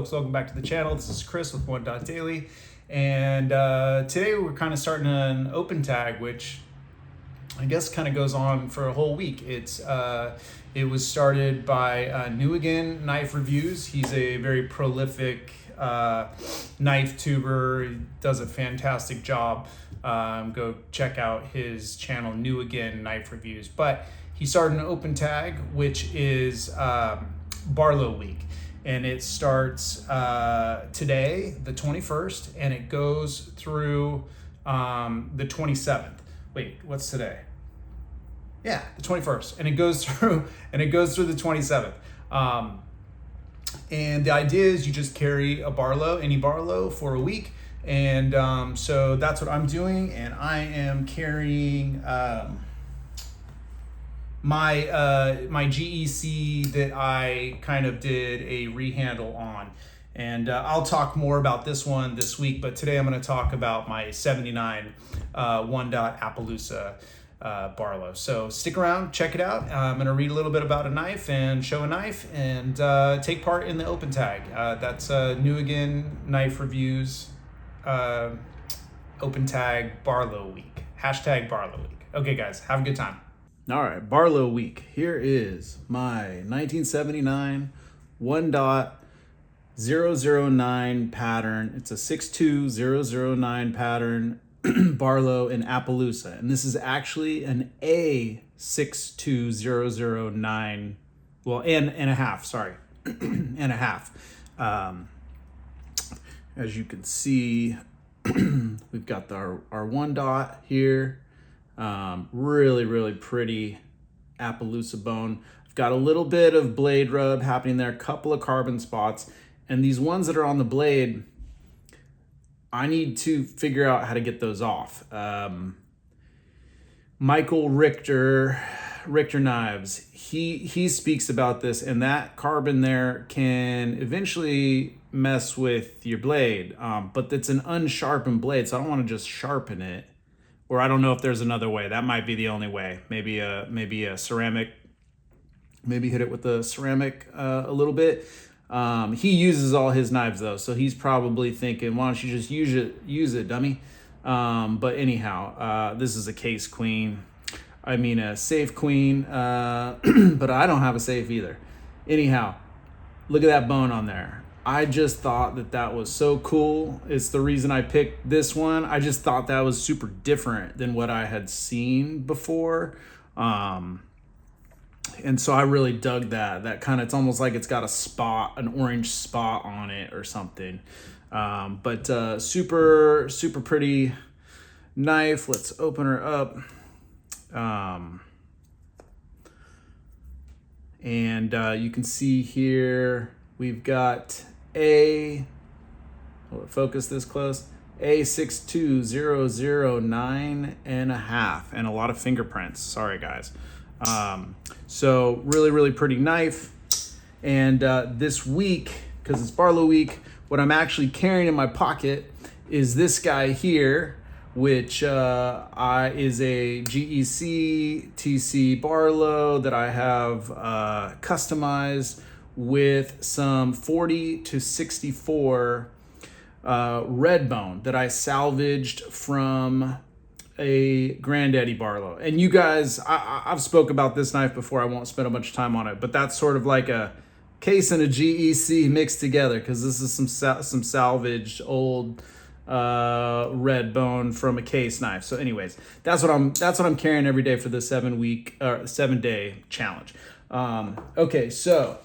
folks, welcome back to the channel. This is Chris with Daily, and today we're kind of starting an open tag, which I guess kind of goes on for a whole week. It was started by New Again Knife Reviews. He's a very prolific knife tuber. He does a fantastic job. Go check out his channel, New Again Knife Reviews. But he started an open tag, which is Barlow week, and it starts today, the 21st, and it goes through the 27th. Wait, what's today? Yeah, the 21st, and it goes through the 27th. And the idea is you just carry a Barlow, any Barlow, for a week, and so that's what I'm doing, and I am carrying my GEC that I kind of did a rehandle on, and I'll talk more about this one this week, but today I'm going to talk about my 79 1-dot Appaloosa Barlow. So stick around, check it out. I'm going to read a little bit about a knife and show a knife and take part in the open tag. That's New Again Knife Reviews open tag Barlow week. Hashtag Barlow week. Okay guys, have a good time. All right, Barlow week. Here is my 1979 1.009 pattern. It's a 62009 pattern Barlow in Appaloosa. And this is actually an A62009, well, and a half, sorry, and a half. As you can see, we've got our 1-dot here. Really pretty Appaloosa bone. I've got a little bit of blade rub happening there, a couple of carbon spots, and these ones that are on the blade, I need to figure out how to get those off. Michael Richter Knives, he speaks about this, and that carbon there can eventually mess with your blade, but it's an unsharpened blade, so I don't want to just sharpen it. Or I don't know if there's another way. That might be the only way. Maybe a ceramic. Maybe hit it with a ceramic a little bit. He uses all his knives though, so he's probably thinking, "Why don't you just use it, dummy?" But anyhow, this is a case queen. I mean a safe queen, but I don't have a safe either. Anyhow, look at that bone on there. I just thought that was so cool. It's the reason I picked this one. I just thought that was super different than what I had seen before. And so I really dug that. That kind of, it's almost like it's got a spot, an orange spot on it or something. But super pretty knife. Let's open her up. And you can see here, we've got focus this close, A62009 and a half, and a lot of fingerprints. Sorry guys. So really pretty knife. And this week, because it's Barlow week, what I'm actually carrying in my pocket is this guy here, which is a GEC TC Barlow that I have customized with some 40 to 64 red bone that I salvaged from a Granddaddy Barlow. And you guys, I've spoke about this knife before. I won't spend a bunch of time on it, but that's sort of like a case and a GEC mixed together, because this is some salvaged old red bone from a case knife. So anyways, that's what I'm carrying every day for the 7-day challenge. Okay, so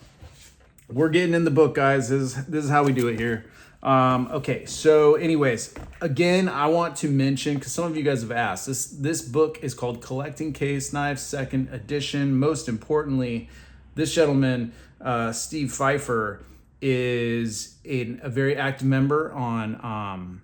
we're getting in the book, guys. This is how we do it here. Okay, so anyways, again, I want to mention, because some of you guys have asked, this book is called Collecting Case Knives, 2nd edition. Most importantly, this gentleman, Steve Pfeiffer, is a very active member on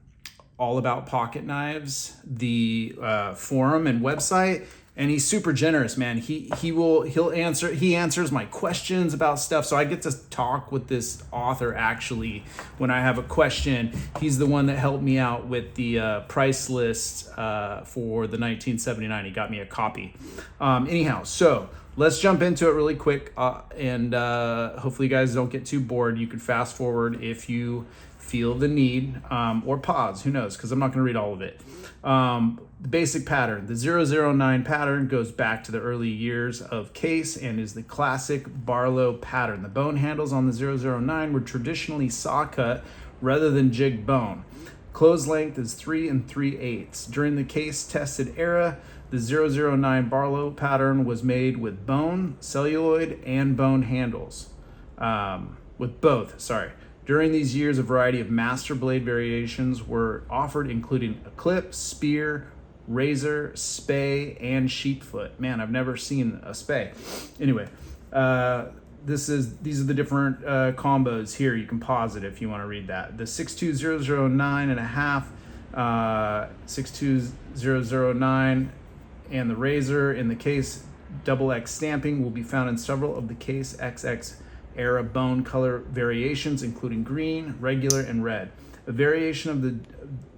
All About Pocket Knives, the forum and website. And he's super generous, man. He answers my questions about stuff. So I get to talk with this author actually when I have a question. He's the one that helped me out with the price list for the 1979. He got me a copy. Anyhow, so let's jump into it really quick, and hopefully you guys don't get too bored. You can fast forward if you feel the need, or pause, who knows, because I'm not going to read all of it. The basic pattern, the 009 pattern, goes back to the early years of case and is the classic Barlow pattern. The bone handles on the 009 were traditionally saw cut rather than jig bone. Close length is 3 3/8. During the case tested era, the 009 Barlow pattern was made with bone, celluloid, and bone handles. During these years, a variety of master blade variations were offered, including a clip, spear, razor, spay, and sheepfoot. Man, I've never seen a spay. Anyway, these are the different combos here. You can pause it if you want to read that. The 62009 and a half, 62009, and the razor in the case double X stamping will be found in several of the case XX era bone color variations, including green, regular, and red. A variation of the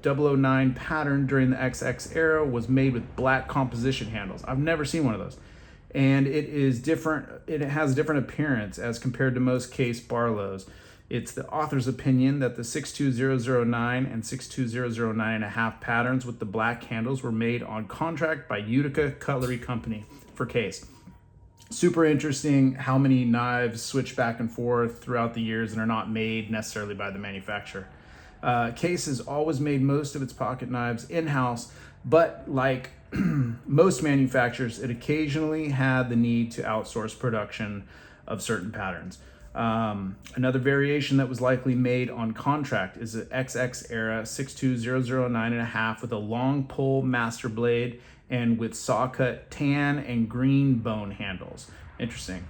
009 pattern during the XX era was made with black composition handles. I've never seen one of those. And it is different. It has a different appearance as compared to most case Barlows. It's the author's opinion that the 62009 and 62009 and a half patterns with the black handles were made on contract by Utica Cutlery Company for case. Super interesting how many knives switch back and forth throughout the years and are not made necessarily by the manufacturer. Case has always made most of its pocket knives in-house, but like most manufacturers, it occasionally had the need to outsource production of certain patterns. Another variation that was likely made on contract is the XX era 62009 and a half with a long pull master blade and with saw cut tan and green bone handles. Interesting.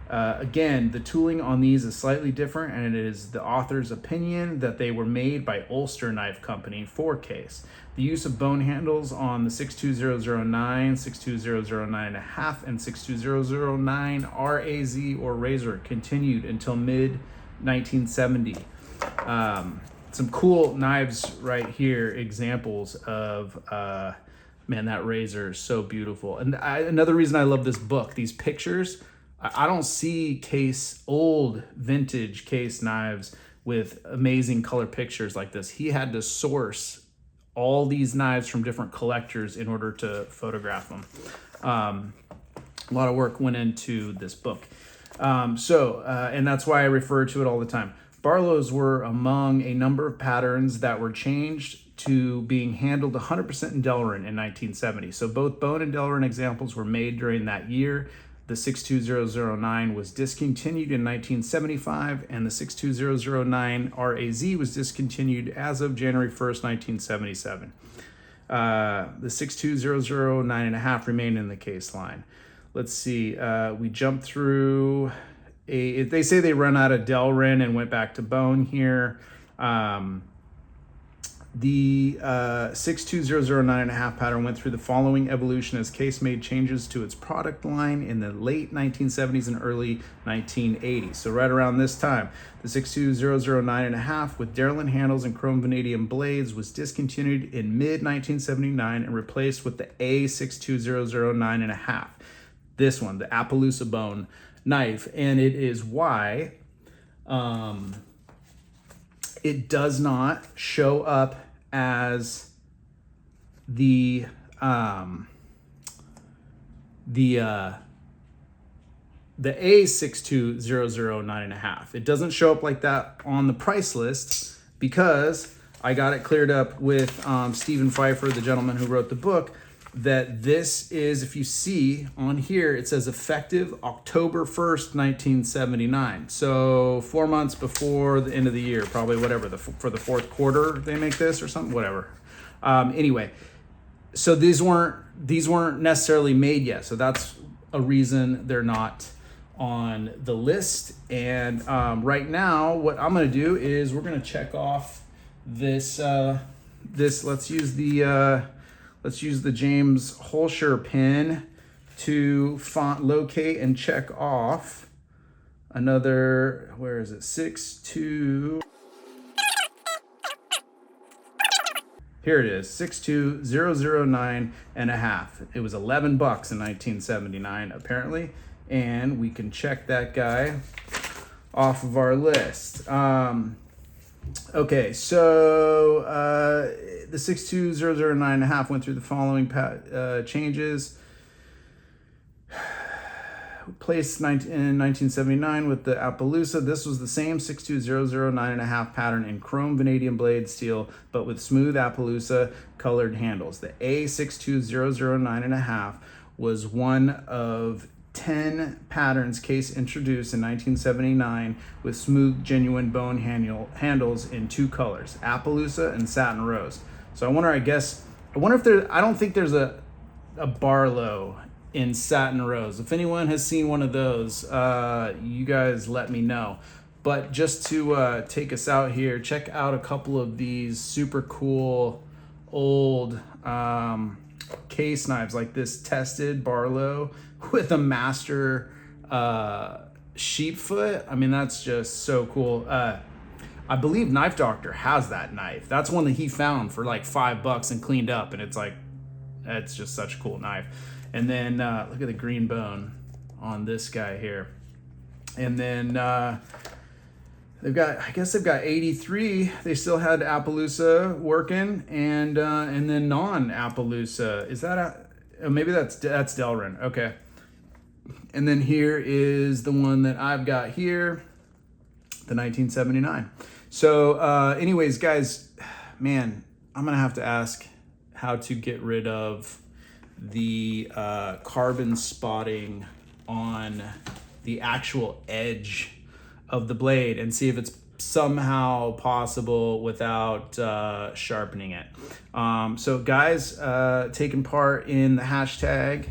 Again, the tooling on these is slightly different, and it is the author's opinion that they were made by Ulster Knife Company for case. The use of bone handles on the 62009, 62009 and a half, and 62009 RAZ or razor continued until mid 1970. Some cool knives right here, examples of man, that razor is so beautiful. And another reason I love this book, these pictures, I don't see old vintage case knives with amazing color pictures like this. He had to source all these knives from different collectors in order to photograph them. A lot of work went into this book. And that's why I refer to it all the time. Barlows were among a number of patterns that were changed to being handled 100% in Delrin in 1970. So both bone and Delrin examples were made during that year. The 62009 was discontinued in 1975, and the 62009 RAZ was discontinued as of January 1st, 1977. The 62009 and a half remained in the case line. Let's see, we jumped through, they say they run out of Delrin and went back to bone here. The 62009 and a half pattern went through the following evolution as Case made changes to its product line in the late 1970s and early 1980s. So right around this time, the 62009 and a half with Darlin handles and chrome vanadium blades was discontinued in mid 1979 and replaced with the A62009 and a half. This one, the Appaloosa bone knife, and it is why it does not show up as the A62009 and a half. It doesn't show up like that on the price list because I got it cleared up with Stephen Pfeiffer, the gentleman who wrote the book, that this is, if you see on here, it says effective October 1st, 1979. So 4 months before the end of the year, probably whatever, for the fourth quarter they make this or something, whatever. Anyway, so these weren't necessarily made yet. So that's a reason they're not on the list. And right now, what I'm going to do is we're going to check off this, let's use the James Holscher pin to locate and check off another, where is it? 6.2. Here it is, 62009 and a half. It was $11 in 1979, apparently. and we can check that guy off of our list. Okay, so the 62009.5 went through the following changes. Placed in 1979 with the Appaloosa. This was the same 62009.5 pattern in chrome vanadium blade steel, but with smooth Appaloosa colored handles. The A62009.5 was one of 10 patterns Case introduced in 1979 with smooth, genuine bone handles in 2 colors, Appaloosa and satin rose. So I wonder if there, I don't think there's a Barlow in satin rose. If anyone has seen one of those, you guys let me know. But just to take us out here, check out a couple of these super cool old case knives, like this tested Barlow with a master sheepfoot. I mean, that's just so cool. I believe Knife Doctor has that knife. That's one that he found for like $5 and cleaned up, and it's just such a cool knife. And then look at the green bone on this guy here. And then they've got 83. They still had Appaloosa working, and then non-Appaloosa. Is that maybe that's Delrin? Okay. And then here is the one that I've got here, the 1979. So anyways, guys, man, I'm gonna have to ask how to get rid of the carbon spotting on the actual edge of the blade and see if it's somehow possible without sharpening it. So guys, taking part in the hashtag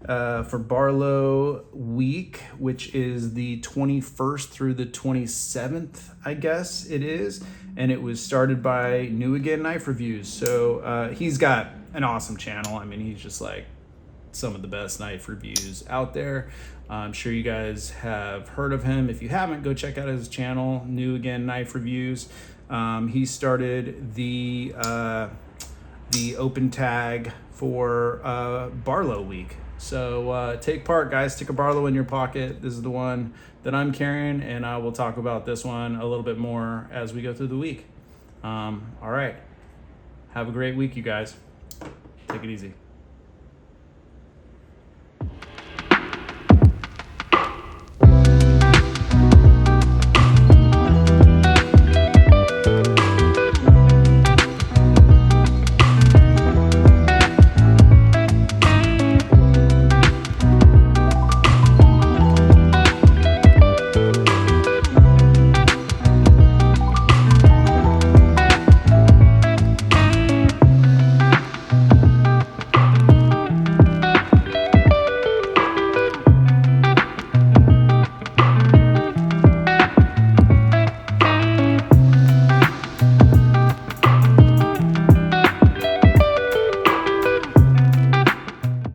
for Barlow week, which is the 21st through the 27th, I guess it is. And it was started by New Again Knife Reviews. So he's got an awesome channel. I mean, he's just like some of the best knife reviews out there. I'm sure you guys have heard of him. If you haven't, go check out his channel, New Again Knife Reviews. He started the open tag for Barlow week. So take part, guys. Stick a Barlow in your pocket. This is the one that I'm carrying, and I will talk about this one a little bit more as we go through the week. All right. Have a great week, you guys. Take it easy.